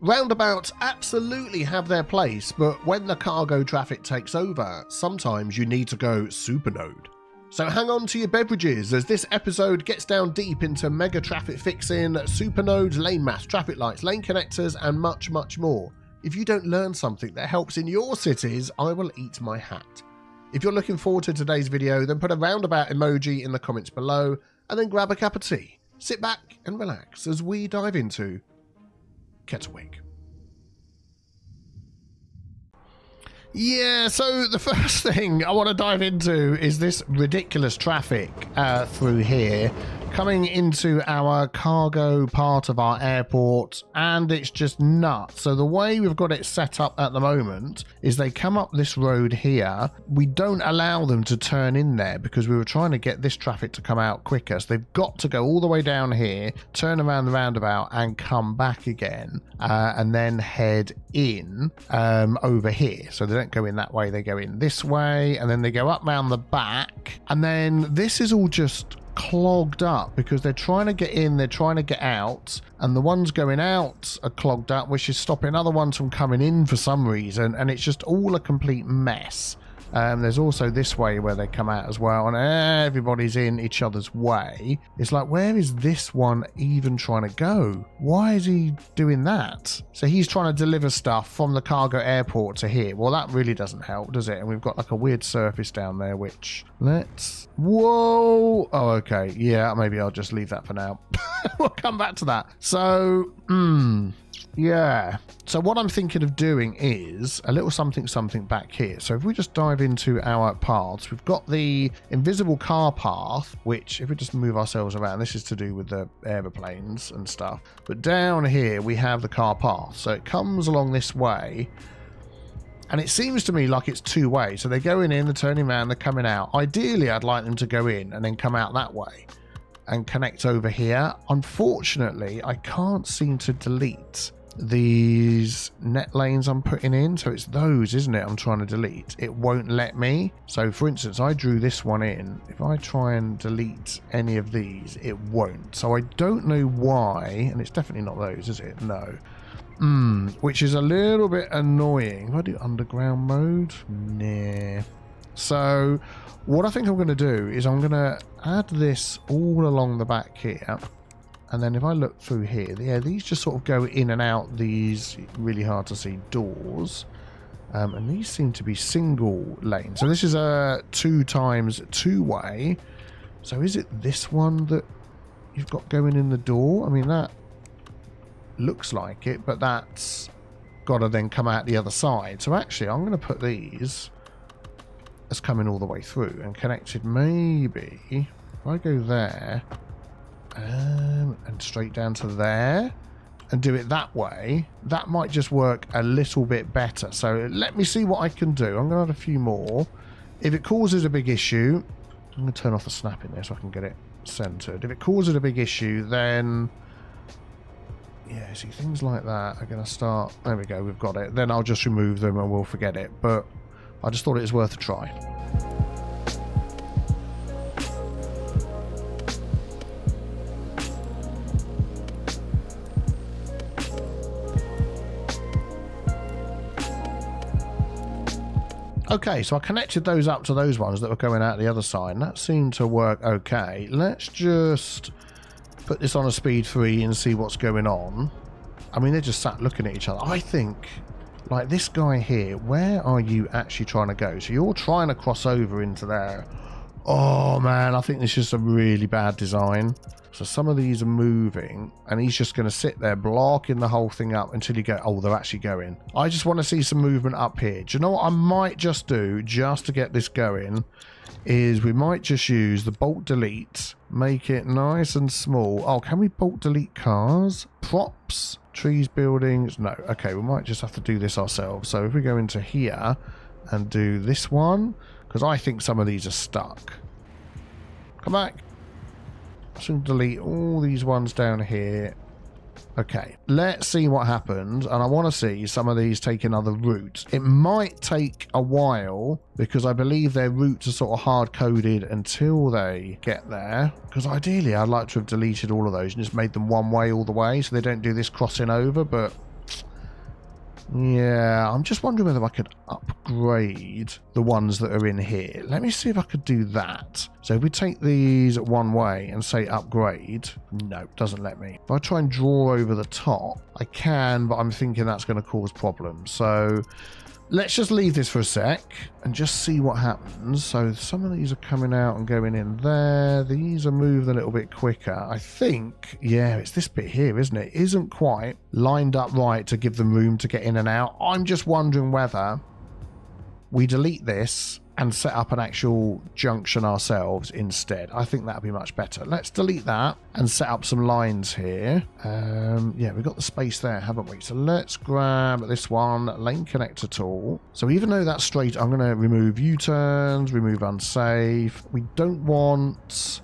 Roundabouts absolutely have their place, but when the cargo traffic takes over, sometimes you need to go supernode. So hang on to your beverages as this episode gets down deep into mega traffic fixing, supernodes, lane maps, traffic lights, lane connectors, and much, much more. If you don't learn something that helps in your cities, I will eat my hat. If you're looking forward to today's video, then put a roundabout emoji in the comments below, and then grab a cup of tea. Sit back and relax as we dive into Kettlewick. Yeah, so the first thing I want to dive into is this ridiculous traffic through here coming into our cargo part of our airport, and it's just nuts. So the way we've got it set up at the moment is they come up this road here. We don't allow them to turn in there because we were trying to get this traffic to come out quicker. So they've got to go all the way down here, turn around the roundabout and come back again, and then head in over here. So they don't go in that way, they go in this way, and then they go up round the back, and then this is all just clogged up because they're trying to get in, they're trying to get out, and the ones going out are clogged up, which is stopping other ones from coming in for some reason, and it's just all a complete mess. There's also this way where they come out as well, and everybody's in each other's way. It's like, where is this one even trying to go? Why is he doing that? So he's trying to deliver stuff from the cargo airport to here. Well, that really doesn't help, does it? And we've got like a weird surface down there, which whoa. Oh, okay. Yeah, maybe I'll just leave that for now. We'll come back to that. So, yeah. So what I'm thinking of doing is a little something back here. So if we just dive into our paths, we've got the invisible car path, which if we just move ourselves around, this is to do with the aeroplanes and stuff. But down here we have the car path. So it comes along this way. And it seems to me like it's two ways. So they're going in, they're turning around, they're coming out. Ideally, I'd like them to go in and then come out that way and connect over here. Unfortunately, I can't seem to delete these net lanes I'm putting in. So it's those, isn't it, I'm trying to delete. It won't let me. So for instance, I drew this one in. If I try and delete any of these, it won't. So I don't know why, and it's definitely not those, is it? No. Which is a little bit annoying. If I do underground mode, nah. So what I think I'm going to do is I'm going to add this all along the back here. And then if I look through here, yeah, these just sort of go in and out these really hard to see doors. And these seem to be single lane. So this is a 2x2 way. So is it this one that you've got going in the door? I mean, that looks like it, but that's got to then come out the other side. So actually, I'm going to put these as coming all the way through and connected maybe. If I go there, and straight down to there and do it that way, that might just work a little bit better. So let me see what I can do. I'm going to add a few more. If it causes a big issue, I'm going to turn off the snap in there so I can get it centered. If it causes a big issue, then yeah, see, things like that are going to start. There we go, we've got it. Then I'll just remove them and we'll forget it. But I just thought it was worth a try. Okay, so I connected those up to those ones that were going out the other side, and that seemed to work okay. Let's just put this on a speed 3 and see what's going on. I mean, they're just sat looking at each other. I think, like this guy here, where are you actually trying to go? So you're trying to cross over into there. Oh man, I think this is a really bad design. So some of these are moving, and he's just going to sit there blocking the whole thing up until you go, oh, they're actually going. I just want to see some movement up here. Do you know what I might just do, just to get this going, is we might just use the bulk delete, make it nice and small. Oh, can we bulk delete cars? Props, trees, buildings? No. Okay, we might just have to do this ourselves. So if we go into here and do this one, because I think some of these are stuck. Come back. So delete all these ones down here. Okay, let's see what happens, and I want to see some of these take another route. It might take a while because I believe their routes are sort of hard-coded until they get there, because ideally I'd like to have deleted all of those and just made them one way all the way so they don't do this crossing over, but Yeah, I'm just wondering whether I could upgrade the ones that are in here. Let me see if I could do that. So if we take these one way and say upgrade, no, it doesn't let me. If I try and draw over the top, I can, but I'm thinking that's going to cause problems. So let's just leave this for a sec and just see what happens. So some of these are coming out and going in there. These are moved a little bit quicker. I think, yeah, it's this bit here, isn't it? Isn't quite lined up right to give them room to get in and out. I'm just wondering whether we delete this and set up an actual junction ourselves instead. I think that'd be much better. Let's delete that and set up some lines here. Yeah, we've got the space there, haven't we? So let's grab this one, lane connector tool. So even though that's straight, I'm going to remove U-turns, remove unsafe. We don't want...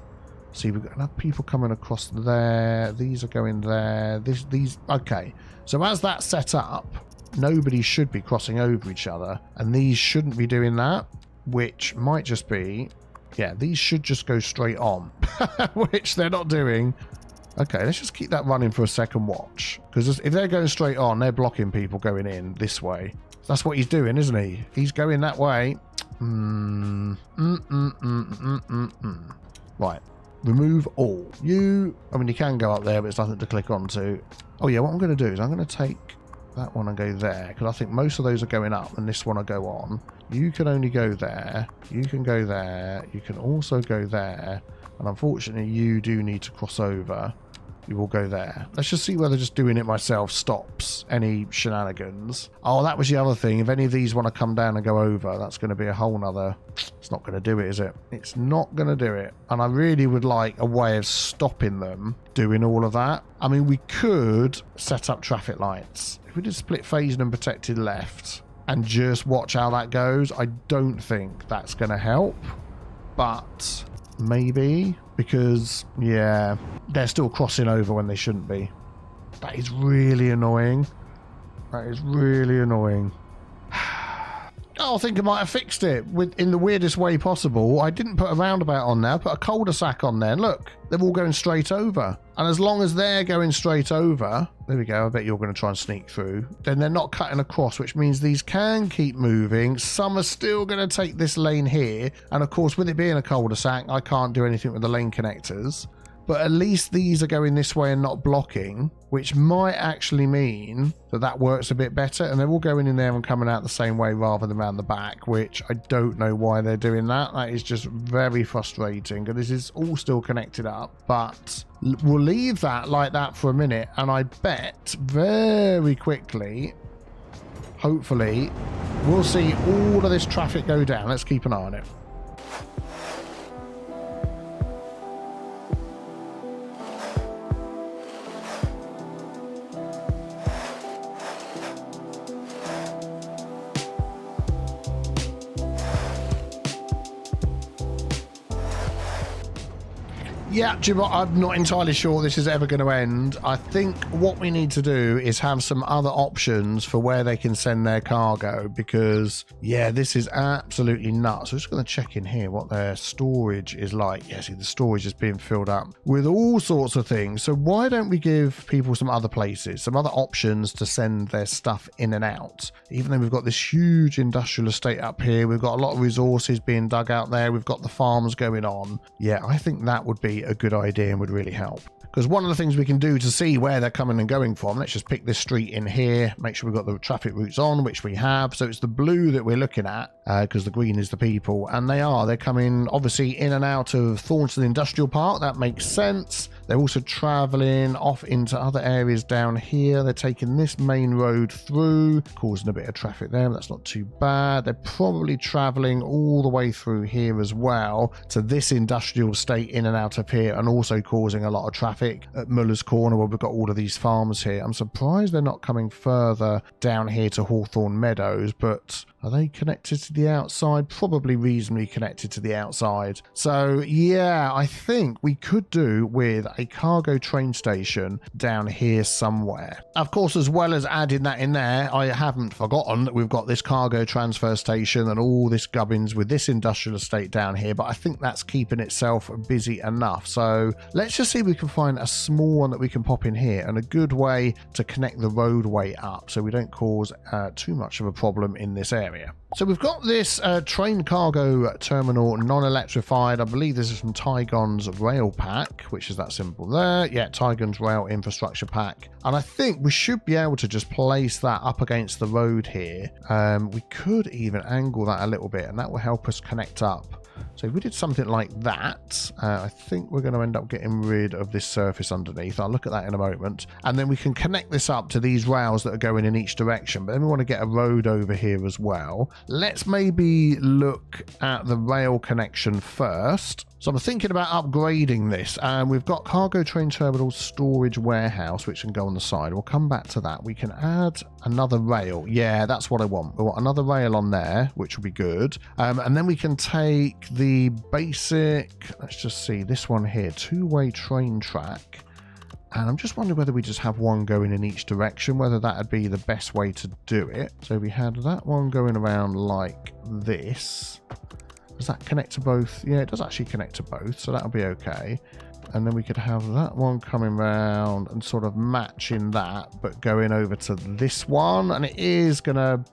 See, we've got enough people coming across there. These are going there. These... Okay. So as that's set up, nobody should be crossing over each other. And these shouldn't be doing that. Which might just be, yeah, these should just go straight on, which they're not doing. Okay, let's just keep that running for a second watch. Because if they're going straight on, they're blocking people going in this way. That's what he's doing, isn't he? He's going that way. Right, remove all. I mean, you can go up there, but it's nothing to click onto. Oh yeah, what I'm going to do is I'm going to take that one and go there, because I think most of those are going up and this one will go on. You can only go there, you can go there, you can also go there, and unfortunately you do need to cross over. You will go there. Let's just see whether just doing it myself stops any shenanigans. Oh, that was the other thing. If any of these want to come down and go over, that's going to be a whole nother... It's not going to do it, is it? It's not going to do it. And I really would like a way of stopping them doing all of that. I mean, we could set up traffic lights. If we did split phased and protected left and just watch how that goes, I don't think that's going to help. But maybe, because, yeah, they're still crossing over when they shouldn't be. That is really annoying. That is really annoying. I think I might have fixed it in the weirdest way possible. I didn't put a roundabout on there, put a cul-de-sac on there. And look, they're all going straight over. And as long as they're going straight over, there we go, I bet you're going to try and sneak through, then they're not cutting across, which means these can keep moving. Some are still going to take this lane here. And of course, with it being a cul-de-sac, I can't do anything with the lane connectors. But at least these are going this way and not blocking, which might actually mean that that works a bit better. And they're all going in there and coming out the same way rather than around the back, which I don't know why they're doing that. That is just very frustrating. And this is all still connected up, but we'll leave that like that for a minute. And I bet very quickly, hopefully, we'll see all of this traffic go down. Let's keep an eye on it. Yeah, do you know what? I'm not entirely sure this is ever going to end. I think what we need to do is have some other options for where they can send their cargo, because, yeah, this is absolutely nuts. I'm just going to check in here what their storage is like. Yeah, see, the storage is being filled up with all sorts of things. So why don't we give people some other places, some other options to send their stuff in and out? Even though we've got this huge industrial estate up here, we've got a lot of resources being dug out there, we've got the farms going on. Yeah, I think that would be a good idea and would really help. Because one of the things we can do to see where they're coming and going from, let's just pick this street in here, make sure we've got the traffic routes on, which we have. So it's the blue that we're looking at, because the green is the people. And they're coming obviously in and out of Thornton Industrial Park. That makes sense. They're also travelling off into other areas down here. They're taking this main road through, causing a bit of traffic there, but that's not too bad. They're probably travelling all the way through here as well to this industrial estate in and out of here, and also causing a lot of traffic at Muller's Corner where we've got all of these farms here. I'm surprised they're not coming further down here to Hawthorne Meadows, but are they connected to the outside? Probably reasonably connected to the outside. So yeah, I think we could do with a cargo train station down here somewhere. Of course, as well as adding that in there, I haven't forgotten that we've got this cargo transfer station and all this gubbins with this industrial estate down here, but I think that's keeping itself busy enough. So let's just see if we can find a small one that we can pop in here and a good way to connect the roadway up so we don't cause too much of a problem in this area. So we've got this train cargo terminal non-electrified. I believe this is from Tygon's rail pack, which is that symbol there. Yeah, Tygon's rail infrastructure pack. And I think we should be able to just place that up against the road here. We could even angle that a little bit, and that will help us connect up. So if we did something like that, I think we're going to end up getting rid of this surface underneath. I'll look at that in a moment. And then we can connect this up to these rails that are going in each direction. But then we want to get a road over here as well. Let's maybe look at the rail connection first. So I'm thinking about upgrading this. We've got cargo train terminal storage warehouse, which can go on the side. We'll come back to that. We can add another rail. Yeah, that's what I want. We want another rail on there, which will be good. And then we can take the basic, let's just see, this one here, two-way train track. And I'm just wondering whether we just have one going in each direction, whether that would be the best way to do it. So we had that one going around like this. Does that connect to both? Yeah, it does actually connect to both, so that'll be okay. And then we could have that one coming round and sort of matching that, but going over to this one. And it is going to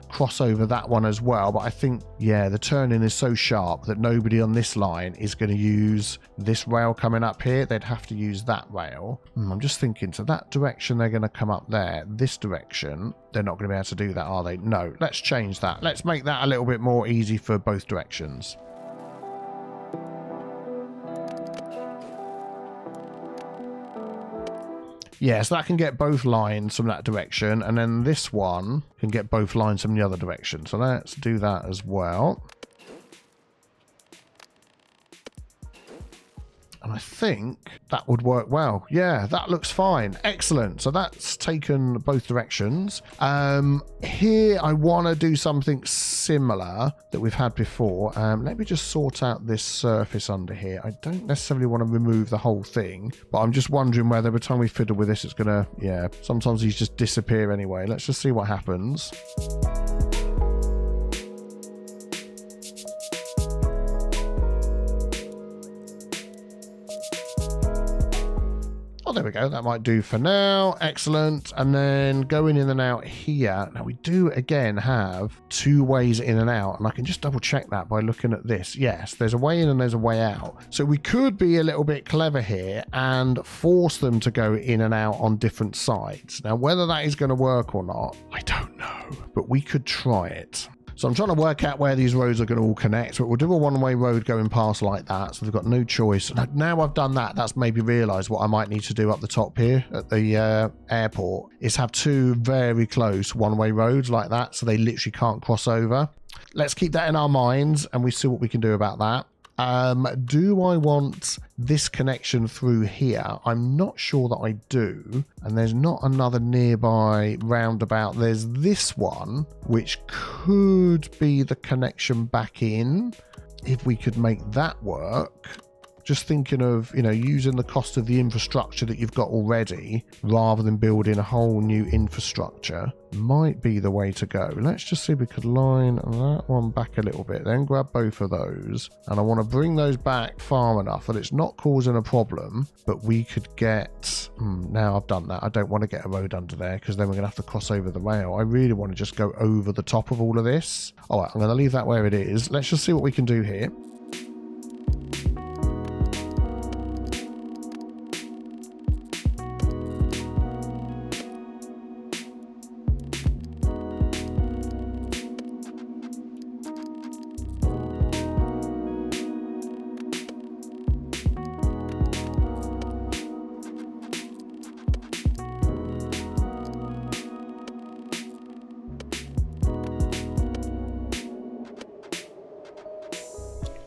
cross over that one as well, but I think, yeah, the turning is so sharp that nobody on this line is going to use this rail coming up here. They'd have to use that rail. I'm just thinking, to that direction they're going to come up there. This direction, they're not going to be able to do that, are they? No, let's change that. Let's make that a little bit more easy for both directions. Yeah, so that can get both lines from that direction, and then this one can get both lines from the other direction. So let's do that as well. And I think that would work well. Yeah, that looks fine. Excellent. So that's taken both directions. Here, I want to do something similar that we've had before. Let me just sort out this surface under here. I don't necessarily want to remove the whole thing, but I'm just wondering whether by the time we fiddle with this, it's going to, yeah, sometimes these just disappear anyway. Let's just see what happens. There we go, that might do for now. Excellent. And then going in and out here. Now we do again have two ways in and out, and I can just double check that by looking at this. Yes, there's a way in and there's a way out. So we could be a little bit clever here and force them to go in and out on different sides. Now whether that is going to work or not, I don't know, but we could try it. So I'm trying to work out where these roads are going to all connect, but we'll do a one-way road going past like that, so they've got no choice. Now I've done that, that's maybe realised what I might need to do up the top here at the airport, is have two very close one-way roads like that, so they literally can't cross over. Let's keep that in our minds, and we see what we can do about that. Do I want this connection through here? I'm not sure that I do. And there's not another nearby roundabout. There's this one, which could be the connection back in, if we could make that work. Just thinking of, you know, using the cost of the infrastructure that you've got already rather than building a whole new infrastructure might be the way to go. Let's just see if we could line that one back a little bit, then grab both of those. And I want to bring those back far enough that it's not causing a problem, but we could get... now I've done that. I don't want to get a road under there because then we're going to have to cross over the rail. I really want to just go over the top of all of this. All right, I'm going to leave that where it is. Let's just see what we can do here.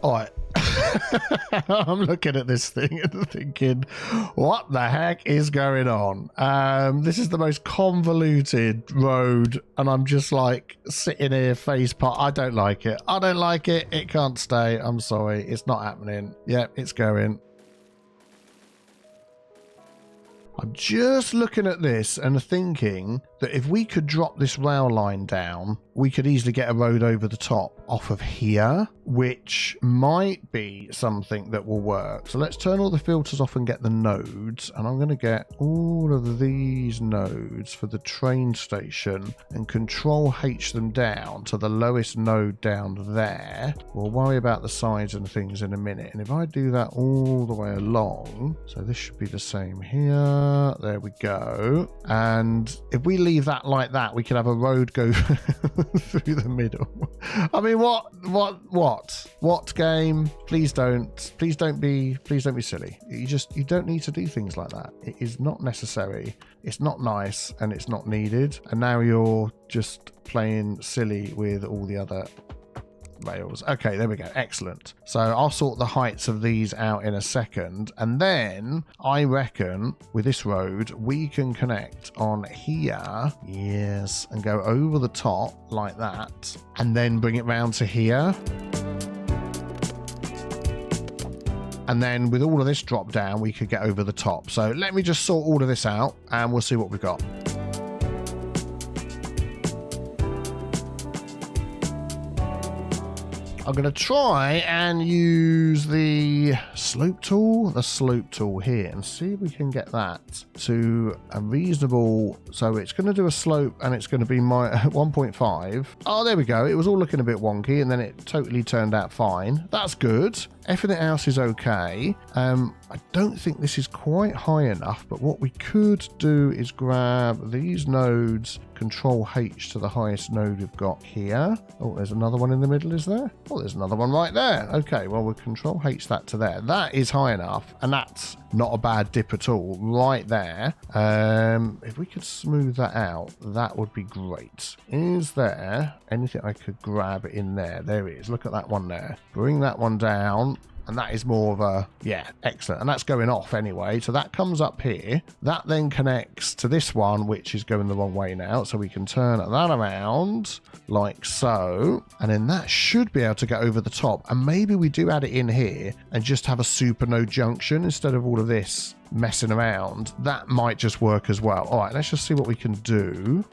All right. I'm looking at this thing and thinking, what the heck is going on? This is the most convoluted road, and I'm just like sitting here face part. I don't like it. I don't like it. It can't stay. I'm sorry. It's not happening. Yep, it's going. I'm just looking at this and thinking that if we could drop this rail line down, we could easily get a road over the top off of here, which might be something that will work. So let's turn all the filters off and get the nodes. And I'm going to get all of these nodes for the train station and Control H them down to the lowest node down there. We'll worry about the sides and things in a minute. And if I do that all the way along, so this should be the same here. There we go. And if we leave that like that, we can have a road go through the middle. I mean, what game? Please don't be silly. You don't need to do things like that. It is not necessary. It's not nice and it's not needed. And now you're just playing silly with all the other rails. Okay, there we go. Excellent. So I'll sort the heights of these out in a second. And then I reckon with this road, we can connect on here. Yes. And go over the top like that. And then bring it round to here. And then with all of this drop down, we could get over the top. So let me just sort all of this out and we'll see what we've got. I'm going to try and use the slope tool here and see if we can get that to a reasonable. So it's going to do a slope and it's going to be my 1.5. Oh, there we go. It was all looking a bit wonky and then it totally turned out fine. That's good. Everything else is okay. I don't think this is quite high enough, but what we could do is grab these nodes, Control H to the highest node we've got here. Oh, there's another one in the middle, is there? Oh, there's another one right there. Okay, well, we'll Control H that to there. That is high enough, and that's not a bad dip at all, right there. If we could smooth that out, that would be great. Is there anything I could grab in there? There is. Look at that one there. Bring that one down. And that is more of a, yeah, excellent. And that's going off anyway. So that comes up here. That then connects to this one, which is going the wrong way now. So we can turn that around like so. And then that should be able to get over the top. And maybe we do add it in here and just have a supernode junction instead of all of this messing around. That might just work as well. All right, let's just see what we can do.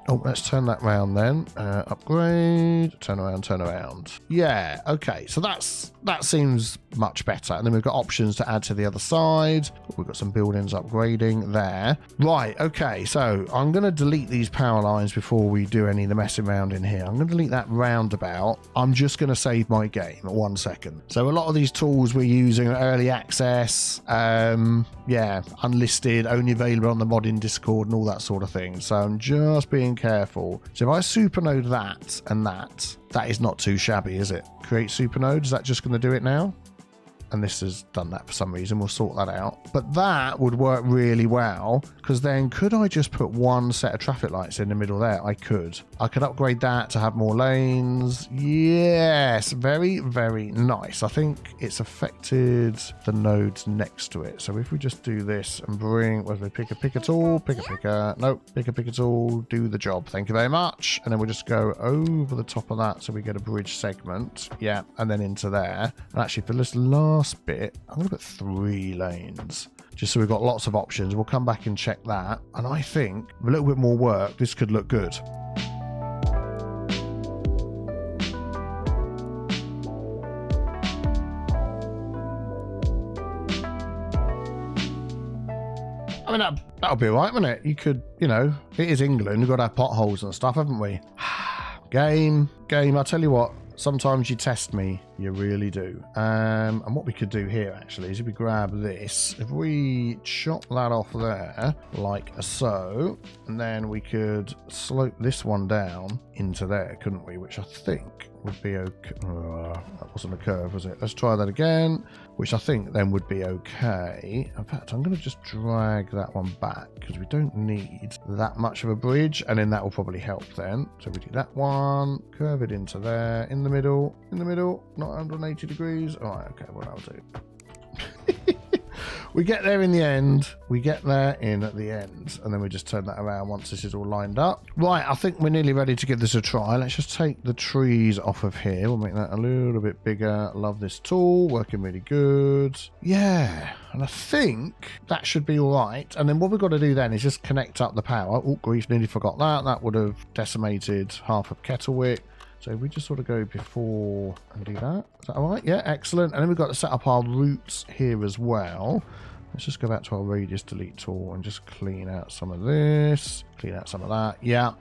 Oh, let's turn that round then. Upgrade, turn around. Yeah, okay. So that seems much better. And then we've got options to add to the other side. We've got some buildings upgrading there. Right, okay. So I'm going to delete these power lines before we do any of the messing around in here. I'm going to delete that roundabout. I'm just going to save my game 1 second. So a lot of these tools we're using are early access, yeah, unlisted, only available on the modding Discord and all that sort of thing. So I'm just being careful. So if I supernode that and that is not too shabby, is it? Create supernode, is that just going to do it now? And this has done that for some reason. We'll sort that out. But that would work really well, because then could I just put one set of traffic lights in the middle there? I could upgrade that to have more lanes. Yes, very, very nice. I think it's affected the nodes next to it. So if we just do this and bring, whether we pick a tool, pick a tool, do the job. Thank you very much. And then we'll just go over the top of that so we get a bridge segment. Yeah, and then into there. And actually for this last bit, I'm going to put 3 lanes just so we've got lots of options. We'll come back and check that, and I think with a little bit more work this could look good. I mean, that'll be all right, wouldn't it? You could, you know, it is England, we've got our potholes and stuff, haven't we? Game, I'll tell you what, sometimes you test me, you really do. And what we could do here actually is if we grab this, if we chop that off there like so, and then we could slope this one down into there, couldn't we? Which I think would be okay. That wasn't a curve, was it? Let's try that again, which I think then would be okay. In fact, I'm going to just drag that one back because we don't need that much of a bridge, and then that will probably help then. So we do that one, curve it into there, in the middle, not 180 degrees. All right, okay, well, I'll do. We get there in the end. We get there in at the end. And then we just turn that around once this is all lined up. Right, I think we're nearly ready to give this a try. Let's just take the trees off of here. We'll make that a little bit bigger. Love this tool. Working really good. Yeah. And I think that should be all right. And then what we've got to do then is just connect up the power. Oh, grief, nearly forgot that. That would have decimated half of Kettlewick. So we just sort of go before and do that. Is that all right? Yeah, excellent. And then we've got to set up our routes here as well. Let's just go back to our radius delete tool and just clean out some of this, clean out some of that. Yeah.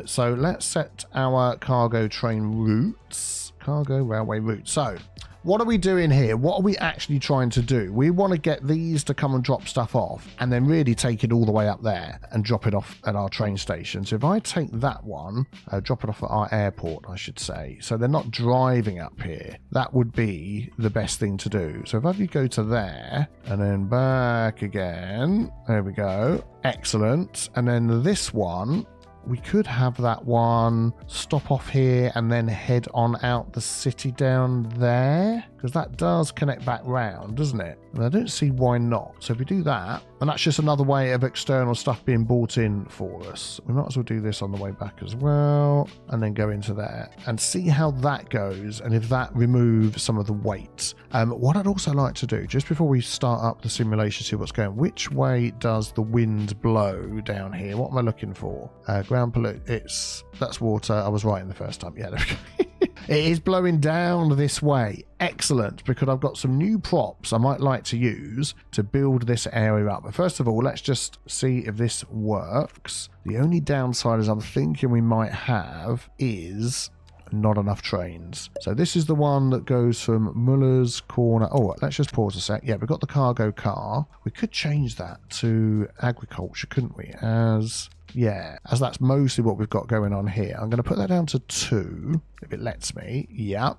So let's set our cargo train routes, cargo railway routes. So what are we doing here? What are we actually trying to do? We want to get these to come and drop stuff off and then really take it all the way up there and drop it off at our train station. So if I take that one, drop it off at our airport, I should say. So they're not driving up here. That would be the best thing to do. So if I go to there and then back again, there we go. Excellent. And then this one, we could have that one stop off here and then head on out the city down there, because that does connect back round, doesn't it? And I don't see why not. So if we do that, and that's just another way of external stuff being bought in for us. We might as well do this on the way back as well, and then go into there and see how that goes, and if that removes some of the weight. What I'd also like to do, just before we start up the simulation, see what's going, which way does the wind blow down here? What am I looking for? Ground pollute, that's water. I was right in the first time. Yeah, there we go. It is blowing down this way. Excellent, because I've got some new props I might like to use to build this area up. But first of all, let's just see if this works. The only downside is I'm thinking we might have is not enough trains. So this is the one that goes from Muller's Corner. Oh, let's just pause a sec. Yeah, we've got the cargo car. We could change that to agriculture, couldn't we? As that's mostly what we've got going on here. I'm going to put that down to 2, if it lets me. Yeah.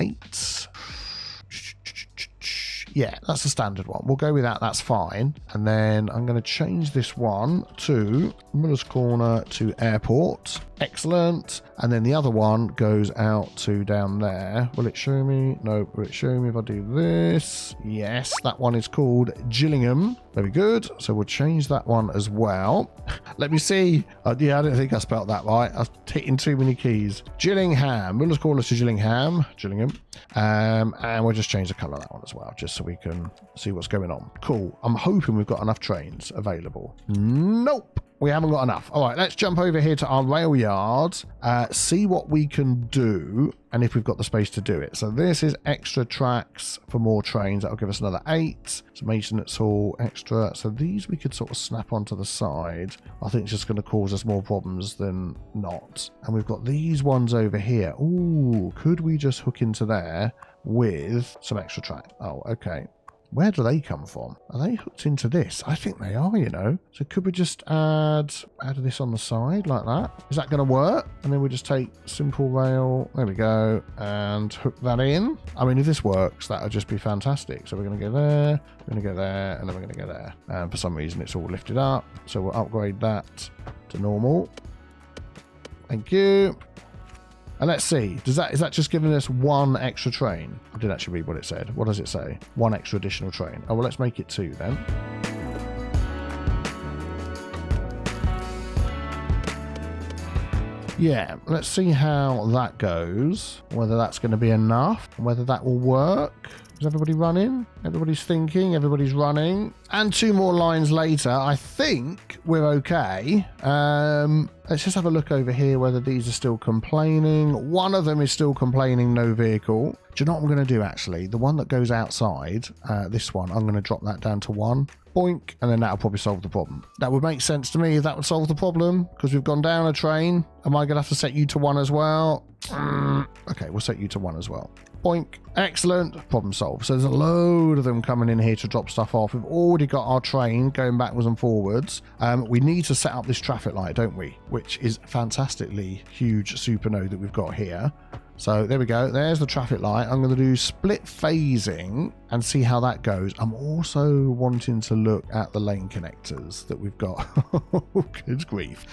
8. Yeah, that's the standard one. We'll go with that. That's fine. And then I'm going to change this one to Muller's Corner to Airport. Excellent. And then the other one goes out to down there. Will it show me? No. Will it show me if I do this? Yes, that one is called Gillingham. Very good. So we'll change that one as well. Let me see. Yeah, I don't think I spelled that right. I was hitting too many keys. Gillingham. Muller's Corner to Gillingham. And we'll just change the colour of that one as well, just so we can see what's going on. Cool. I'm hoping we've got enough trains available. Nope. We haven't got enough. All right, let's jump over here to our rail yard, see what we can do, and if we've got the space to do it. So this is extra tracks for more trains. That'll give us another 8. Some maintenance hall extra. So these we could sort of snap onto the side. I think it's just going to cause us more problems than not. And we've got these ones over here. Ooh, could we just hook into there with some extra track? Oh, okay. Where do they come from? Are they hooked into this? I think they are, you know. So could we just add this on the side like that? Is that going to work? And then we just take simple rail. There we go. And hook that in. I mean, if this works, that would just be fantastic. So we're going to go there, we're going to go there, and then we're going to go there. And for some reason, it's all lifted up. So we'll upgrade that to normal. Thank you. And let's see, is that just giving us 1 extra train? I didn't actually read what it said. What does it say? 1 extra additional train. Oh, well, let's make it 2 then. Yeah, let's see how that goes. Whether that's going to be enough, whether that will work. Is everybody running? Everybody's thinking, everybody's running. And 2 more lines later, I think we're okay. Let's just have a look over here whether these are still complaining. One of them is still complaining, no vehicle. Do you know what I'm going to do, actually? The one that goes outside, this one, I'm going to drop that down to 1. Boink, and then that'll probably solve the problem. That would make sense to me if that would solve the problem, because we've gone down a train. Am I going to have to set you to 1 as well? Okay, we'll set you to 1 as well. Boink. Excellent. Problem solved. So there's a load of them coming in here to drop stuff off. We've already got our train going backwards and forwards. We need to set up this traffic light, don't we? Which is fantastically huge super node that we've got here. So there we go. There's the traffic light. I'm going to do split phasing and see how that goes. I'm also wanting to look at the lane connectors that we've got. Good grief.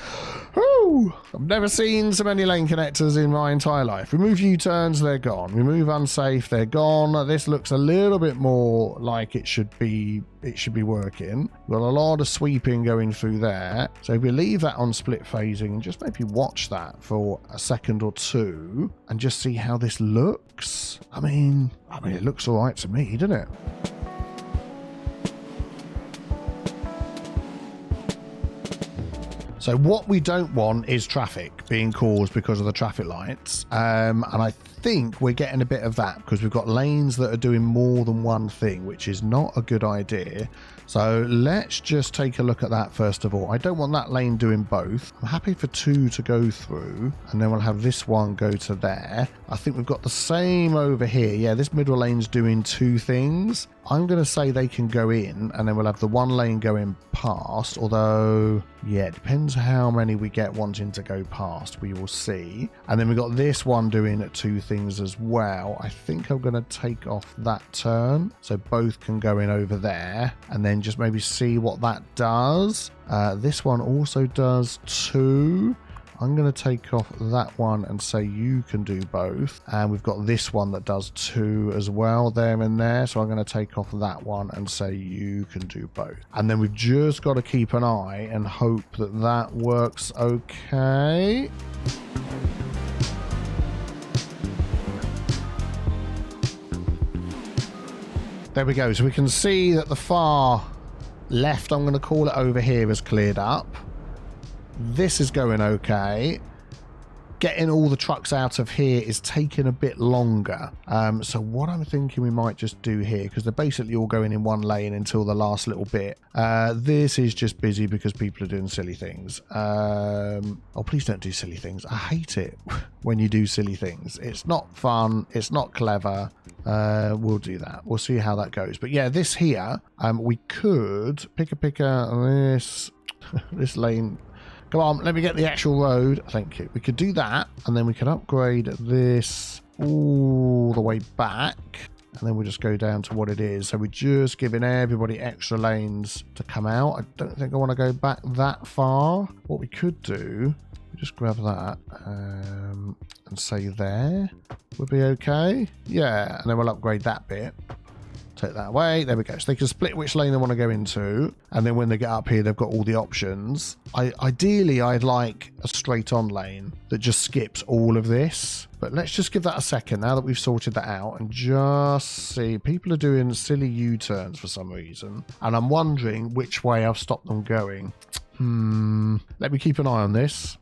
Whew. Woo! I've never seen so many lane connectors in my entire life. Remove U-turns, they're gone. Remove unsafe, they're gone. This looks a little bit more like it should be working. Got a lot of sweeping going through there. So if we leave that on split phasing and just maybe watch that for a second or two and just see how this looks. I mean, it looks all right to me, doesn't it? So what we don't want is traffic being caused because of the traffic lights. And I think we're getting a bit of that because we've got lanes that are doing more than one thing, which is not a good idea. So let's just take a look at that first of all. I don't want that lane doing both. I'm happy for two to go through, and then we'll have this one go to there. I think we've got the same over here. Yeah, this middle lane's doing two things. I'm going to say they can go in, and then we'll have the one lane going past, although, yeah, it depends how many we get wanting to go past. We will see. And then we've got this one doing two things as well. I think I'm going to take off that turn, so both can go in over there, and then just maybe see what that does. This one also does two. I'm going to take off that one and say you can do both. And we've got this one that does two as well there and there. So I'm going to take off that one and say you can do both. And then we've just got to keep an eye and hope that that works okay. There we go. So we can see that the far left, I'm going to call it over here, is cleared up. This is going okay. Getting all the trucks out of here is taking a bit longer. So what I'm thinking we might just do here, because they're basically all going in one lane until the last little bit. This is just busy because people are doing silly things. Oh, please don't do silly things. I hate it when you do silly things. It's not fun. It's not clever. We'll do that. We'll see how that goes. But yeah, this here, we could pick this lane. Come on, let me get the actual road. Thank you. We could do that, and then we can upgrade this all the way back, and then we'll just go down to what it is. So we're just giving everybody extra lanes to come out. I don't think I want to go back that far. What we could do, we just grab that and say there would be okay. Yeah, and then we'll upgrade that bit. Take that away. There we go. So they can split which lane they want to go into, and then when they get up here, they've got all the options. Ideally, I'd like a straight-on lane that just skips all of this. But let's just give that a second now that we've sorted that out and just see. People are doing silly U-turns for some reason, and I'm wondering which way I've stopped them going. Let me keep an eye on this.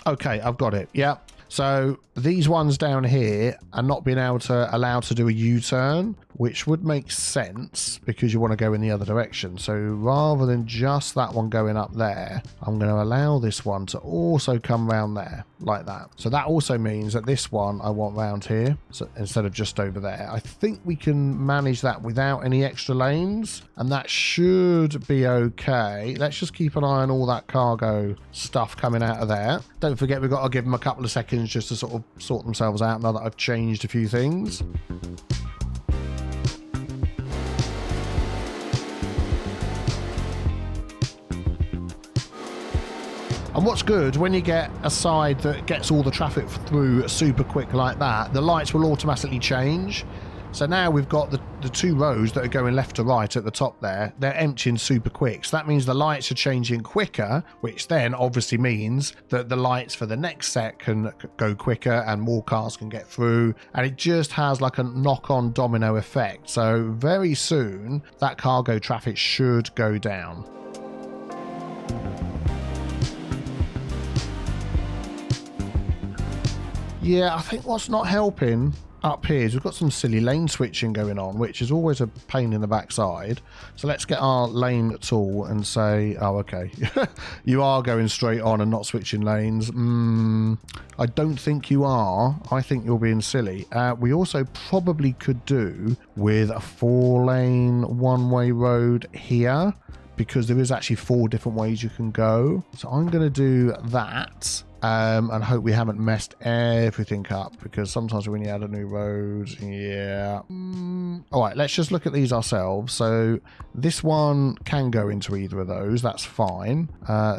Okay, I've got it. Yeah. So these ones down here are not being allowed to do a U-turn, which would make sense because you want to go in the other direction. So rather than just that one going up there, I'm going to allow this one to also come round there like that. So that also means that this one I want round here, so instead of just over there. I think we can manage that without any extra lanes, and that should be okay. Let's just keep an eye on all that cargo stuff coming out of there. Don't forget, we've got to give them a couple of seconds just to sort of sort themselves out now that I've changed a few things. And what's good, when you get a side that gets all the traffic through super quick like that, the lights will automatically change. So now we've got the two rows that are going left to right at the top there. They're emptying super quick. So that means the lights are changing quicker, which then obviously means that the lights for the next set can go quicker and more cars can get through. And it just has like a knock-on domino effect. So very soon, that cargo traffic should go down. Yeah, I think what's not helping up here is we've got some silly lane switching going on, which is always a pain in the backside. So let's get our lane tool and say, oh, okay, you are going straight on and not switching lanes. I don't think you are. I think you're being silly. We also probably could do with a 4-lane one-way road here, because there is actually 4 different ways you can go. So I'm going to do that. And hope we haven't messed everything up, because sometimes when you add a new road, yeah, All right, let's just look at these ourselves. So this one can go into either of those. That's fine.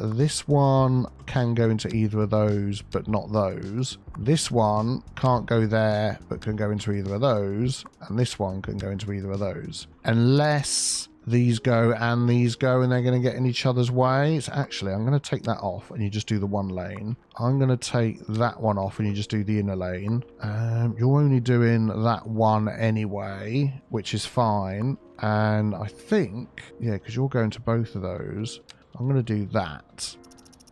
This one can go into either of those, but not those. This one can't go there, but can go into either of those. And this one can go into either of those. Unless these go and these go and they're going to get in each other's way. So actually, I'm going to take that off and you just do the one lane. I'm going to take that one off and you just do the inner lane. You're only doing that one anyway, which is fine. And I think, yeah, because you're going to both of those, I'm going to do that.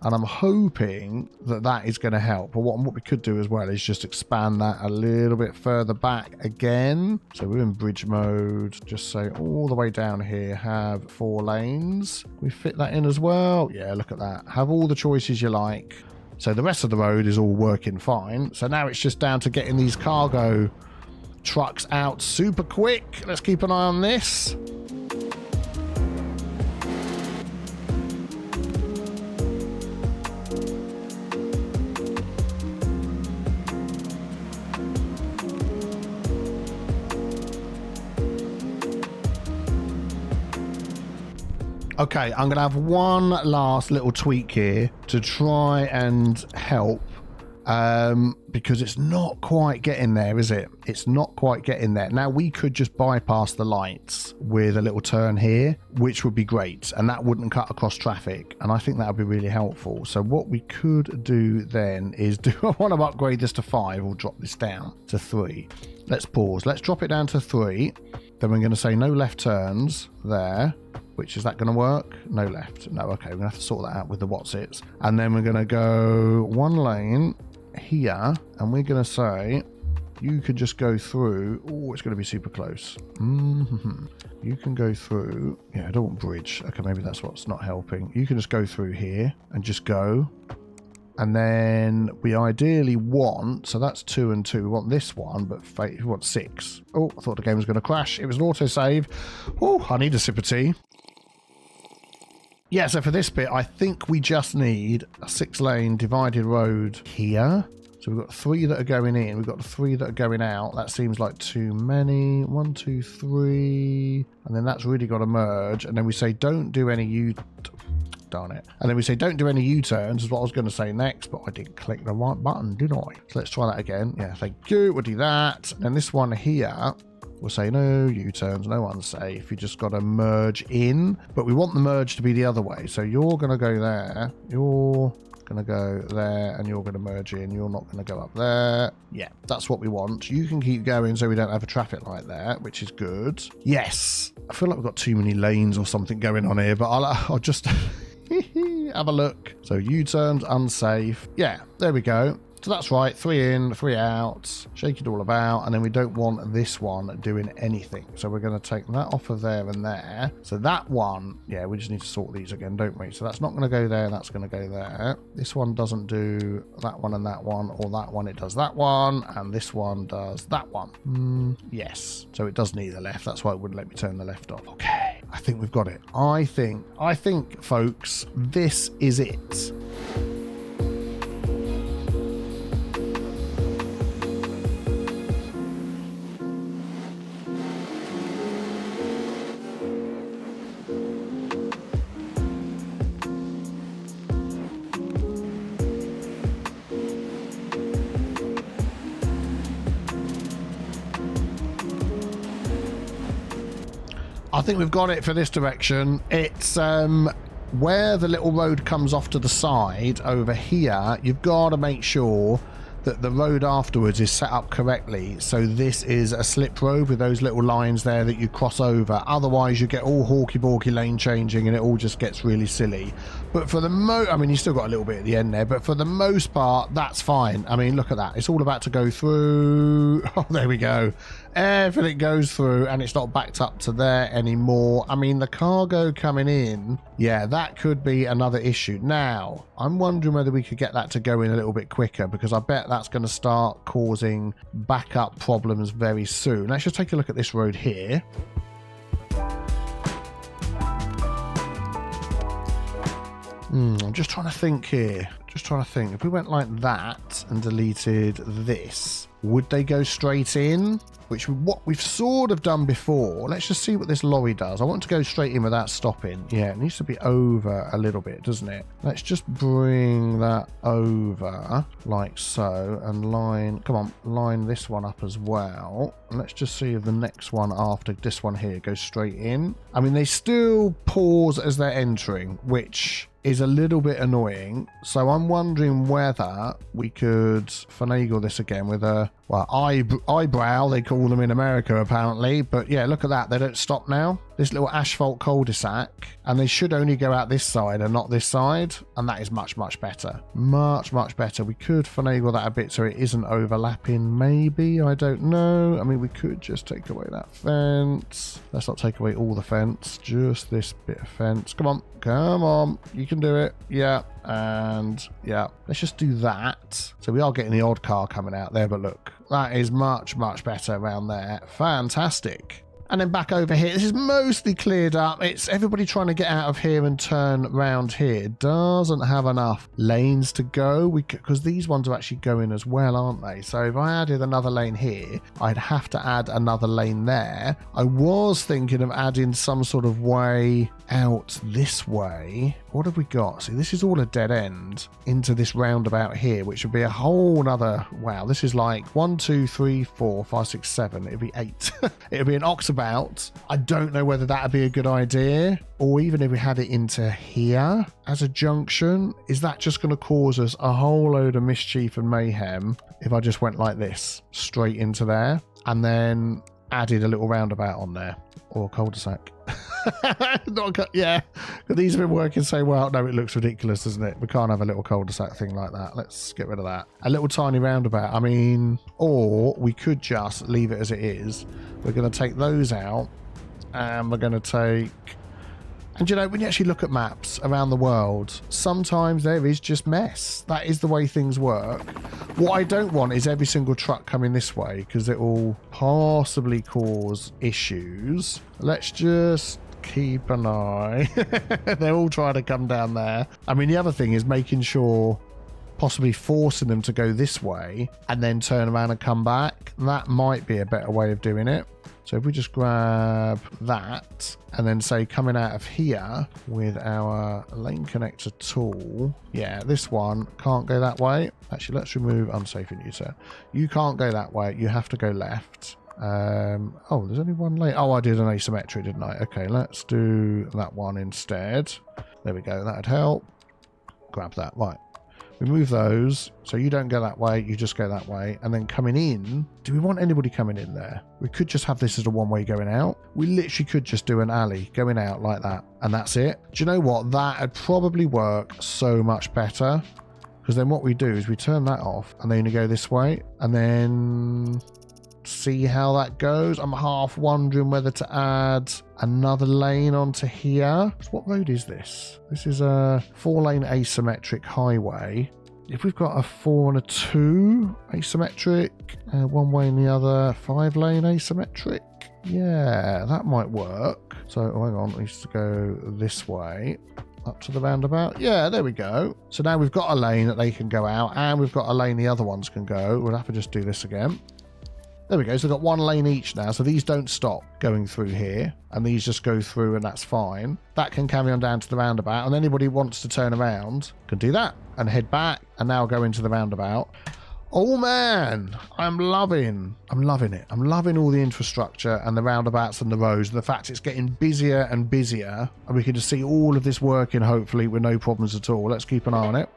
And I'm hoping that that is going to help. But what we could do as well is just expand that a little bit further back again. So we're in bridge mode. Just say all the way down here, have 4 lanes. We fit that in as well. Yeah, look at that. Have all the choices you like. So the rest of the road is all working fine. So now it's just down to getting these cargo trucks out super quick. Let's keep an eye on this. Okay, I'm going to have one last little tweak here to try and help because it's not quite getting there, is it? It's not quite getting there. Now, we could just bypass the lights with a little turn here, which would be great, and that wouldn't cut across traffic, and I think that would be really helpful. So what we could do then is do I want to upgrade this to 5 or drop this down to 3? Let's pause. Let's drop it down to 3. Then we're going to say no left turns there. Which, is that going to work? No left. No, okay. We're going to have to sort that out with the what's-its. And then we're going to go one lane here. And we're going to say, you could just go through. Oh, it's going to be super close. You can go through. Yeah, I don't want bridge. Okay, maybe that's what's not helping. You can just go through here and just go. And then we ideally want, so that's 2 and 2. We want this one, but we want 6. Oh, I thought the game was going to crash. It was an autosave. Oh, I need a sip of tea. Yeah, so for this bit, I think we just need a 6-lane divided road here. So we've got 3 that are going in. We've got 3 that are going out. That seems like too many. 1, 2, 3. And then that's really got to merge. And then we say don't do any darn it. And then we say don't do any U-turns is what I was going to say next, but I didn't click the right button, did I? So let's try that again. Yeah, thank you. We'll do that. And then this one here, we'll say no U-turns, no unsafe. You just got to merge in, but we want the merge to be the other way. So you're going to go there. You're going to go there, and you're going to merge in. You're not going to go up there. Yeah, that's what we want. You can keep going so we don't have a traffic light there, which is good. Yes. I feel like we've got too many lanes or something going on here, but I'll just have a look. So U-turns, unsafe. Yeah, there we go. So that's right, 3 in, 3 out, shake it all about, and then we don't want this one doing anything. So we're going to take that off of there and there. So that one, yeah, we just need to sort these again, don't we? So that's not going to go there, that's going to go there. This one doesn't do that one and that one, or that one, it does that one, and this one does that one. Yes, so it does need the left, that's why it wouldn't let me turn the left off. Okay, I think we've got it. I think, folks, this is it. I think we've got it for this direction. It's where the little road comes off to the side over here. You've got to make sure that the road afterwards is set up correctly. So this is a slip road with those little lines there that you cross over. Otherwise, you get all hawky-balky lane changing and it all just gets really silly. But for the I mean, you still got a little bit at the end there, but for the most part, that's fine. I mean, look at that. It's all about to go through. Oh, there we go. Everything goes through and it's not backed up to there anymore. I mean, the cargo coming in, yeah, that could be another issue. Now, I'm wondering whether we could get that to go in a little bit quicker, because I bet that's going to start causing backup problems very soon. Let's just take a look at this road here. I'm just trying to think here. If we went like that and deleted this, would they go straight in? which what we've sort of done before. Let's just see what this lorry does. I want to go straight in without stopping. Yeah, it needs to be over a little bit, doesn't it? Let's just bring that over like so and line, come on, line this one up as well. And let's just see if the next one after this one here goes straight in. I mean, they still pause as they're entering, which is a little bit annoying. So I'm wondering whether we could finagle this again with a, well, eyebrow, they call them in America apparently. But yeah, look at that. They don't stop now. This little asphalt cul-de-sac, and they should only go out this side and not this side. And that is much, much better. Much, much better. We could finagle that a bit so it isn't overlapping, maybe. I don't know. I mean, we could just take away that fence. Let's not take away all the fence, just this bit of fence. Come on. Come on. You can do it. Yeah. And yeah, let's just do that. So we are getting the odd car coming out there, but look, that is much, much better around there. Fantastic. And then back over here, this is mostly cleared up. It's everybody trying to get out of here and turn round here. Doesn't have enough lanes to go, because these ones are actually going as well, aren't they? So if I added another lane here, I'd have to add another lane there. I was thinking of adding some sort of way out this way. What have we got? See, this is all a dead end into this roundabout here, which would be a whole nother, wow, this is like 1, 2, 3, 4, 5, 6, 7. It'd be 8. It'd be an oxabout. I don't know whether that'd be a good idea, or even if we had it into here as a junction. Is that just going to cause us a whole load of mischief and mayhem if I just went like this straight into there and then added a little roundabout on there, or a cul-de-sac? Yeah, these have been working so well. No, it looks ridiculous, doesn't it? We can't have a little cul-de-sac thing like that. Let's get rid of that. A little tiny roundabout. I mean, or we could just leave it as it is. We're going to take those out, and we're going to take... And you know, when you actually look at maps around the world, sometimes there is just mess. That is the way things work. What I don't want is every single truck coming this way, because it will possibly cause issues. Let's just keep an eye. They're all trying to come down there. I mean, the other thing is making sure, possibly forcing them to go this way and then turn around and come back. That might be a better way of doing it. So if we just grab that and then say coming out of here with our lane connector tool. Yeah, this one can't go that way. Actually, let's remove unsafe in user. You can't go that way. You have to go left. Oh, there's only one lane. Oh, I did an asymmetric, didn't I? Okay, let's do that one instead. There we go. That'd help. Grab that. Right. Remove those, so you don't go that way, you just go that way. And then coming in, do we want anybody coming in there? We could just have this as a one-way going out. We literally could just do an alley going out like that, and that's it. Do you know what? That'd probably work so much better, because then what we do is we turn that off, and then you go this way, and then see how that goes. I'm half wondering whether to add another lane onto here. So what road is this? This is a 4-lane asymmetric highway. If we've got a 4 and a 2 asymmetric, one way and the other 5-lane asymmetric, yeah, that might work. So hang on, it needs to go this way up to the roundabout. Yeah, there we go. So now we've got a lane that they can go out, and we've got a lane the other ones can go. We'll have to just do this again. There we go. So we've got one lane each now. So these don't stop going through here, and these just go through, and that's fine. That can carry on down to the roundabout, and anybody who wants to turn around can do that and head back and now go into the roundabout. Oh man, I'm loving it. I'm loving all the infrastructure and the roundabouts and the roads, and the fact it's getting busier and busier, and we can just see all of this working hopefully with no problems at all. Let's keep an eye on it.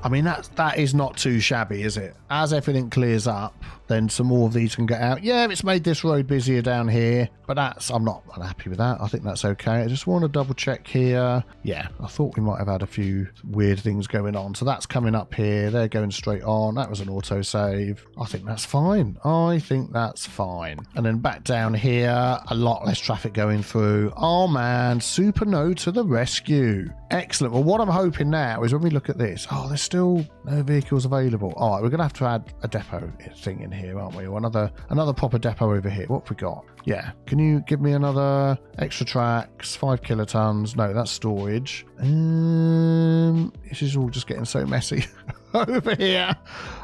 I mean, that is not too shabby, is it? As everything clears up, then some more of these can get out. Yeah, it's made this road busier down here, but I'm not unhappy with that. I think that's okay. I just want to double check here. Yeah, I thought we might have had a few weird things going on. So that's coming up here. They're going straight on. That was an autosave. I think that's fine. I think that's fine. And then back down here, a lot less traffic going through. Oh man, Super No to the rescue. Excellent. Well, what I'm hoping now is when we look at this, oh, there's still no vehicles available. All right, we're going to have to add a depot thing thing in here, aren't we? Or another proper depot over here. What have we got? Yeah. Can you give me another extra tracks? 5 kilotons. No, that's storage. This is all just getting so messy. Over here,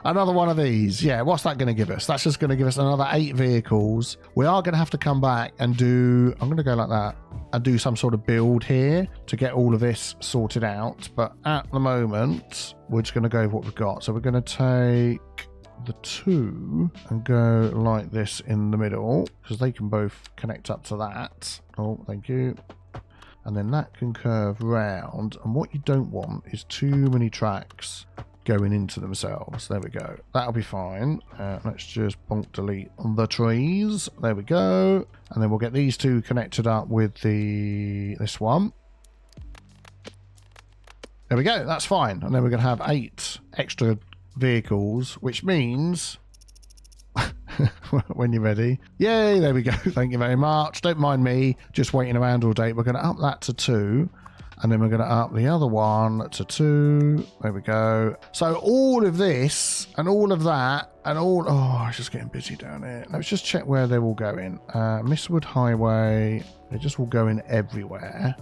another one of these. Yeah, what's that going to give us? That's just going to give us another 8 vehicles. We are going to have to come back and do, I'm going to go like that and do some sort of build here to get all of this sorted out. But at the moment, we're just going to go with what we've got. So we're going to take the 2 and go like this in the middle because they can both connect up to that. Oh, thank you. And then that can curve round. And what you don't want is too many tracks going into themselves. There we go. That'll be fine. Let's just bonk delete on the trees. There we go. And then we'll get these 2 connected up with this one. There we go. That's fine. And then we're going to have 8 extra vehicles, which means when you're ready. Yay, there we go. Thank you very much. Don't mind me just waiting around all day. We're going to up that to 2. And then we're going to up the other one to 2. There we go. So all of this and all of that and all... Oh, it's just getting busy down here. Let's just check where they're all going. Mistwood Highway. They're just all going everywhere.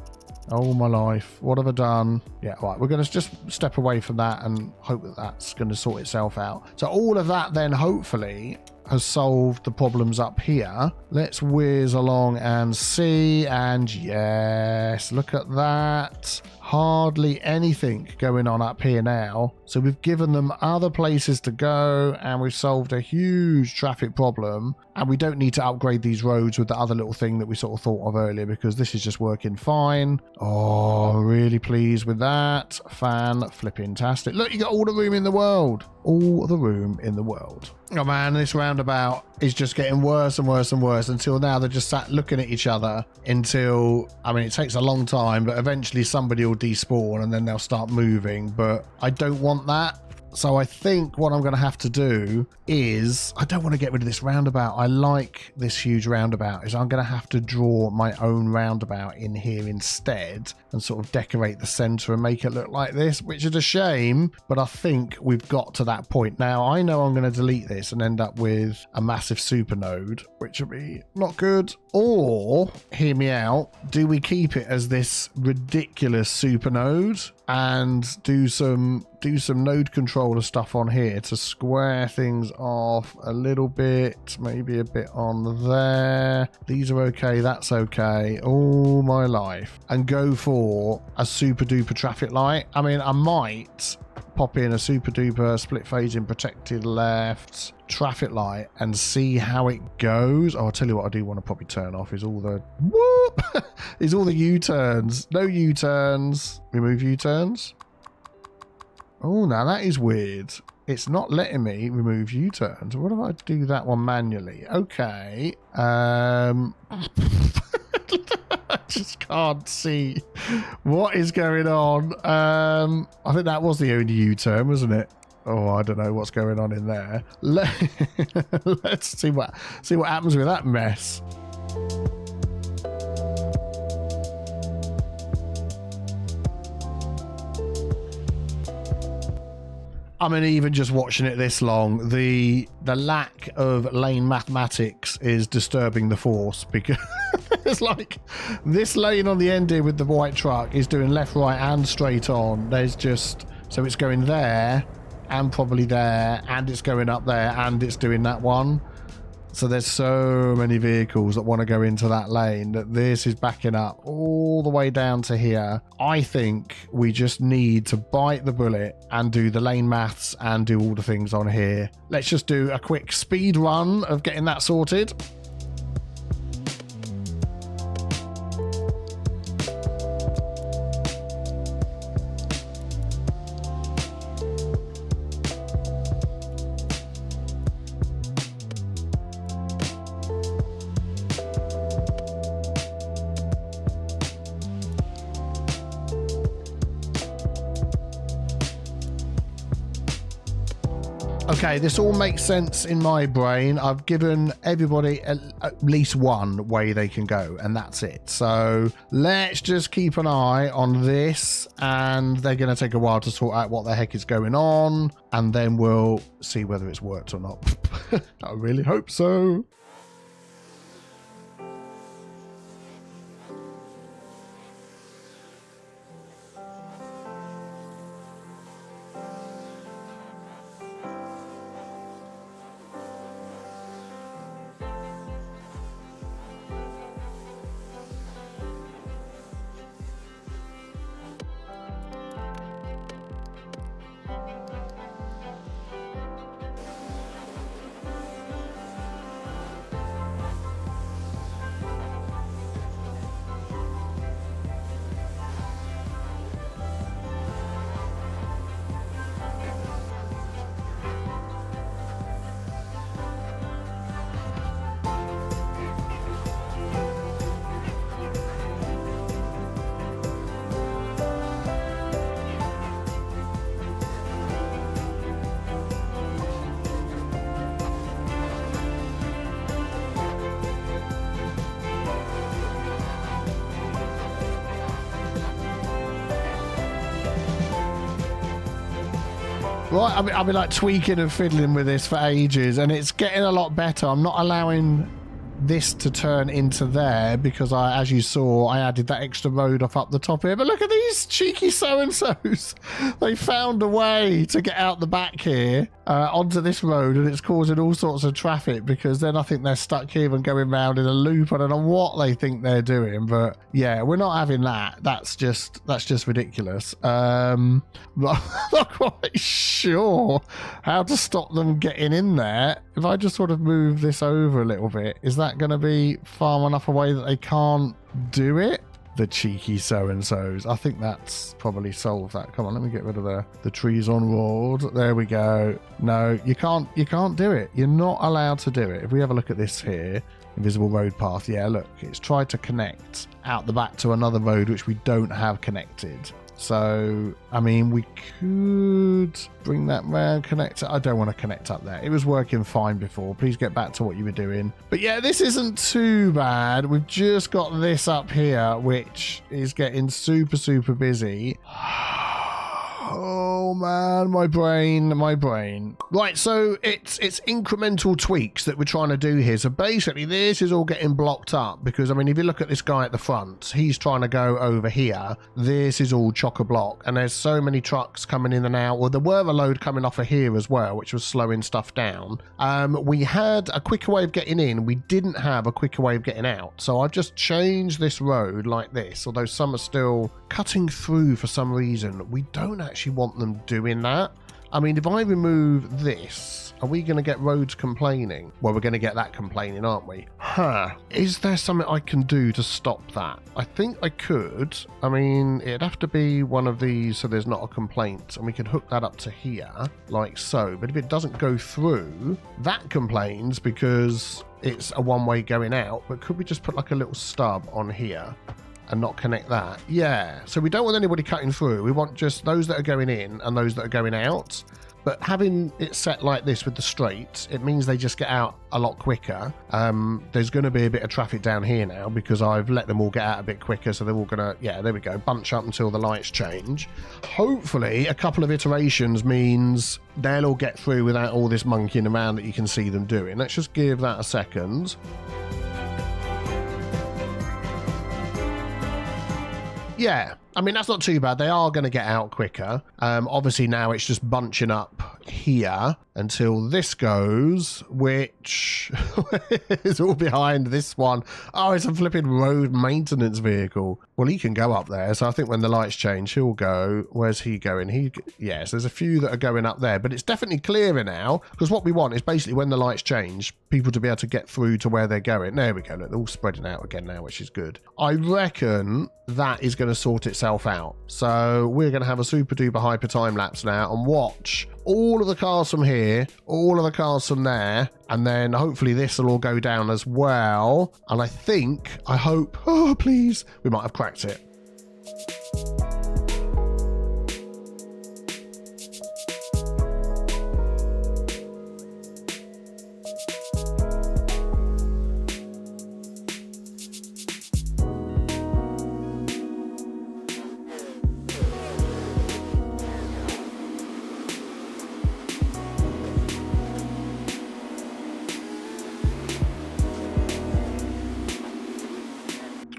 Oh, my life. What have I done? Yeah, right. We're going to just step away from that and hope that that's going to sort itself out. So all of that then hopefully has solved the problems up here. Let's whiz along and see. And yes, look at that. Hardly anything going on up here now. So we've given them other places to go and we've solved a huge traffic problem. And we don't need to upgrade these roads with the other little thing that we sort of thought of earlier because this is just working fine. Oh, really pleased with that. Fan-flipping-tastic. Look, you got all the room in the world. All the room in the world. Oh man, this roundabout is just getting worse and worse and worse until now they're just sat looking at each other until, I mean, it takes a long time, but eventually somebody will despawn and then they'll start moving. But I don't want that. So I think what I'm going to have to do is, I don't want to get rid of this roundabout. I like this huge roundabout. Is I'm going to have to draw my own roundabout in here instead and sort of decorate the center and make it look like this, which is a shame, but I think we've got to that point. Now, I know I'm going to delete this and end up with a massive super node, which would be not good. Or, hear me out, do we keep it as this ridiculous super node and do some node controller stuff on here to square things off a little bit, maybe a bit on there. These are okay, that's okay, all my life. And go for a super duper traffic light. I mean, I might pop in a super duper split phasing protected left traffic light and see how it goes. Oh, I'll tell you what I do want to probably turn off is all the whoop is all the U-turns. No U-turns. Remove U-turns. Oh, now that is weird. It's not letting me remove U-turns. What if I do that one manually? Okay. I just can't see what is going on. I think that was the only U-turn, wasn't it? Oh, I don't know what's going on in there. Let's see what happens with that mess. I mean, even just watching it this long, the lack of lane mathematics is disturbing the force because it's like this lane on the end here with the white truck is doing left, right, and straight on. There's just, so it's going there and probably there, and it's going up there, and it's doing that one. So there's so many vehicles that want to go into that lane that this is backing up all the way down to here. I think we just need to bite the bullet and do the lane maths and do all the things on here. Let's just do a quick speed run of getting that sorted. Okay, this all makes sense in my brain. I've given everybody at least one way they can go, and that's it. So let's just keep an eye on this, and they're going to take a while to sort out what the heck is going on, and then we'll see whether it's worked or not. I really hope so. Right, I've been like tweaking and fiddling with this for ages, and it's getting a lot better. I'm not allowing this to turn into there because as you saw, I added that extra road off up the top here. But look at these cheeky so-and-sos. They found a way to get out the back here onto this road, and it's causing all sorts of traffic because then I think they're stuck here and going round in a loop. I don't know what they think they're doing, but yeah, we're not having that. That's just ridiculous. I'm not quite sure how to stop them getting in there. If I just sort of move this over a little bit, is that going to be far enough away that they can't do it? The cheeky so-and-sos. I think that's probably solved that. Come on, let me get rid of the trees on road. There we go. No, you can't do it. You're not allowed to do it. If we have a look at this here, invisible road path. Yeah, look, it's tried to connect out the back to another road which we don't have connected. So, I mean, we could bring that round, connect it. I don't want to connect up there. It was working fine before. Please get back to what you were doing. But yeah, this isn't too bad. We've just got this up here, which is getting super, super busy. Oh man, my brain. Right, so it's incremental tweaks that we're trying to do here. So basically this is all getting blocked up because, I mean, if you look at this guy at the front, he's trying to go over here. This is all chock-a-block, and there's so many trucks coming in and out. Well, there were a load coming off of here as well, which was slowing stuff down. We had a quicker way of getting in. We didn't have a quicker way of getting out. So I've just changed this road like this, although some are still cutting through for some reason. We don't actually want them doing that. I mean, if I remove this, are we going to get roads complaining? Well, we're going to get that complaining, aren't we? Is there something I can do to stop that? I think I could. I mean, it'd have to be one of these so there's not a complaint, and we can hook that up to here, like so. But if it doesn't go through, that complains because it's a one-way going out. But could we just put like a little stub on here and not connect that? Yeah, so we don't want anybody cutting through. We want just those that are going in and those that are going out. But having it set like this with the straight, it means they just get out a lot quicker. There's going to be a bit of traffic down here now because I've let them all get out a bit quicker, so they're all going to, yeah, there we go, bunch up until the lights change. Hopefully a couple of iterations means they'll all get through without all this monkeying around that you can see them doing. Let's just give that a second. Yeah, I mean, that's not too bad. They are going to get out quicker. Obviously now it's just bunching up here until this goes, which is all behind this one. Oh, it's a flipping road maintenance vehicle. Well, he can go up there, so I think when the lights change, he'll go. Where's he going? Yes, there's a few that are going up there, but it's definitely clearer now, because what we want is basically when the lights change, people to be able to get through to where they're going. There we go. Look, they're all spreading out again now, which is good. I reckon that is going to sort itself out. So we're going to have a super duper hyper time lapse now and watch all of the cars from here, all of the cars from there, and then hopefully this will all go down as well. And I hope, oh please, we might have cracked it.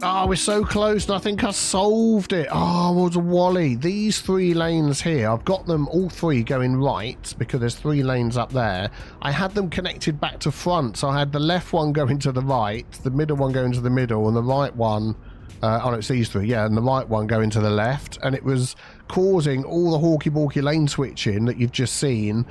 Oh, we're so close, and I think I solved it. Oh, what was a Wally. These 3 lanes here, I've got them all 3 going right because there's 3 lanes up there. I had them connected back to front, so I had the left one going to the right, the middle one going to the middle, and the right one... oh, no, it's these 3, yeah, and the right one going to the left, and it was causing all the hawky-balky lane switching that you've just seen.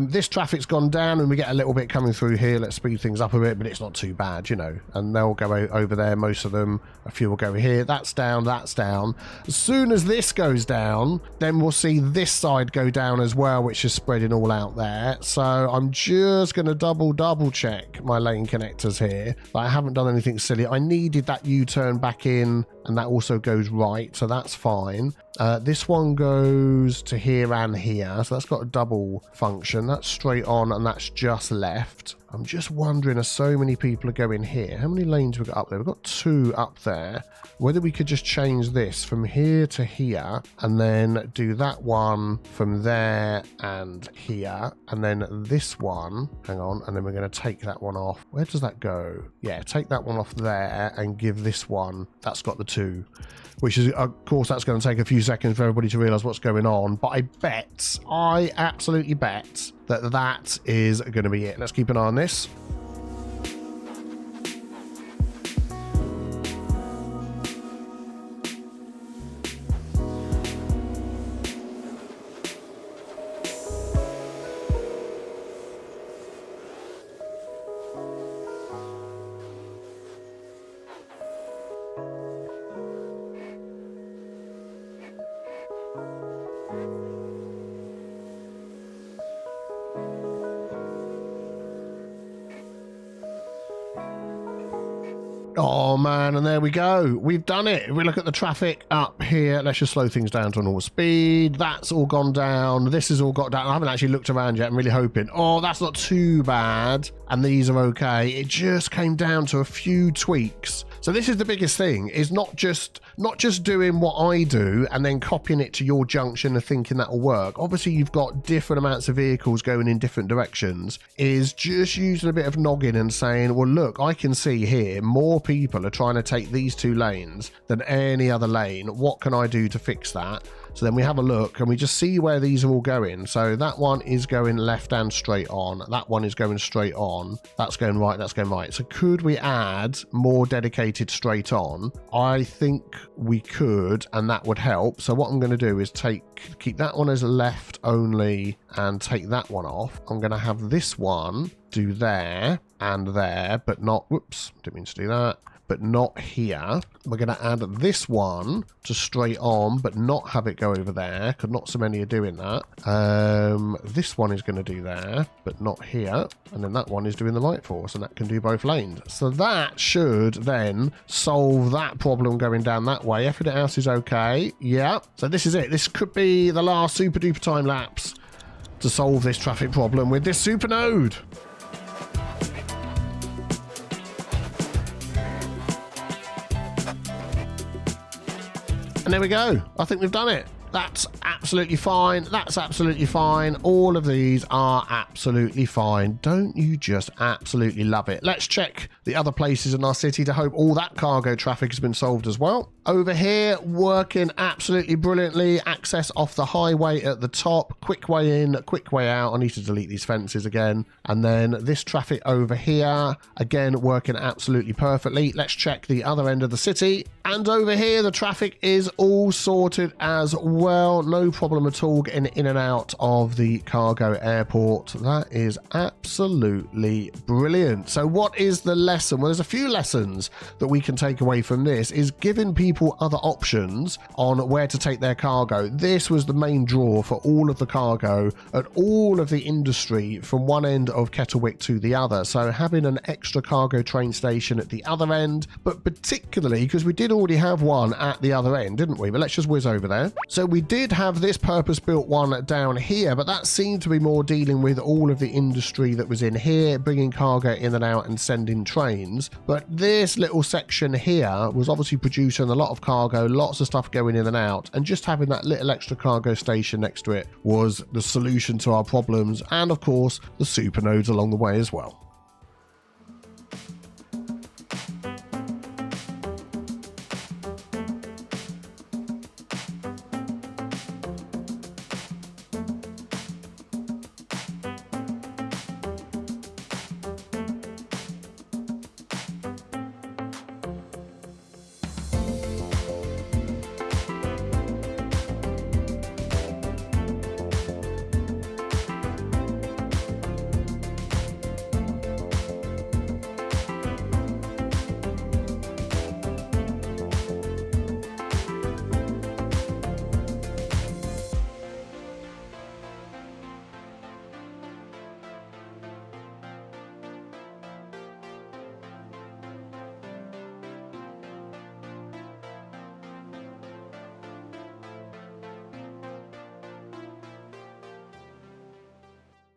This traffic's gone down, and we get a little bit coming through here. Let's speed things up a bit, but it's not too bad, you know. And they'll go over there, most of them. A few will go here. That's down, that's down. As soon as this goes down, then we'll see this side go down as well, which is spreading all out there. So I'm just going to double check my lane connectors here. But I haven't done anything silly. I needed that U-turn back in, and that also goes right, so that's fine. This one goes to here and here, so that's got a double function. That's straight on, and that's just left. I'm just wondering, as so many people are going here, how many lanes have we got up there? We've got 2 up there. Whether we could just change this from here to here, and then do that one from there and here, and then this one, hang on, and then we're going to take that one off. Where does that go? Yeah, take that one off there and give this one, that's got the 2. Which is, of course, that's going to take a few seconds for everybody to realise what's going on. But I absolutely bet that that is going to be it. Let's keep an eye on this. Oh man, and there we go. We've done it. If we look at the traffic up here, let's just slow things down to a normal speed. That's all gone down. This has all got down. I haven't actually looked around yet. I'm really hoping. Oh, that's not too bad. And these are okay. It just came down to a few tweaks. So this is the biggest thing, is not just doing what I do and then copying it to your junction and thinking that'll work. Obviously, you've got different amounts of vehicles going in different directions. Is just using a bit of noggin and saying, well, look, I can see here more people are trying to take these 2 lanes than any other lane. What can I do to fix that? So then we have a look and we just see where these are all going. So that one is going left and straight on. That one is going straight on. That's going right. That's going right. So could we add more dedicated straight on? I think we could, and that would help. So what I'm going to do is keep that one as left only and take that one off. I'm going to have this one do there and there, but not, whoops, didn't mean to do that. But not here. We're going to add this one to straight on, but not have it go over there, because not so many are doing that. This one is going to do there, but not here. And then that one is doing the right for us, and that can do both lanes. So that should then solve that problem going down that way. Everything else is okay. Yeah. So this is it. This could be the last super duper time lapse to solve this traffic problem with this super node. And there we go. I think we've done it. That's absolutely fine. That's absolutely fine. All of these are absolutely fine. Don't you just absolutely love it? Let's check the other places in our city to hope all that cargo traffic has been solved as well. Over here, working absolutely brilliantly. Access off the highway at the top. Quick way in, quick way out. I need to delete these fences again. And then this traffic over here, again, working absolutely perfectly. Let's check the other end of the city. And over here, the traffic is all sorted as well. No problem at all getting in and out of the cargo airport. That is absolutely brilliant. So what is the lesson? Well, there's a few lessons that we can take away from this, is giving people other options on where to take their cargo. This was the main draw for all of the cargo and all of the industry from one end of Kettlewick to the other. So having an extra cargo train station at the other end, but particularly because we did already have one at the other end, didn't we? But let's just whiz over there. So we did have this purpose-built one down here, but that seemed to be more dealing with all of the industry that was in here, bringing cargo in and out and sending trains. But this little section here was obviously producing a lot of cargo, lots of stuff going in and out, and just having that little extra cargo station next to it was the solution to our problems, and of course the super nodes along the way as well.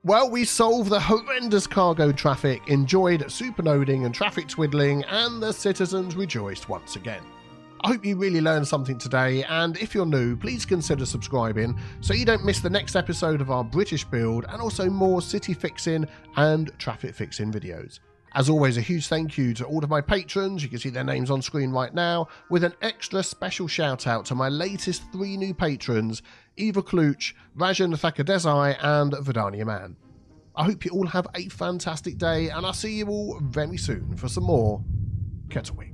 Well, we solved the horrendous cargo traffic, enjoyed supernoding and traffic twiddling, and the citizens rejoiced once again. I hope you really learned something today, and if you're new, please consider subscribing so you don't miss the next episode of our British build and also more city fixing and traffic fixing videos. As always, a huge thank you to all of my patrons. You can see their names on screen right now, with an extra special shout out to my latest 3 new patrons, Eva Kluch, Rajan Thakadesai and Vidania Man. I hope you all have a fantastic day, and I'll see you all very soon for some more Kettlewick.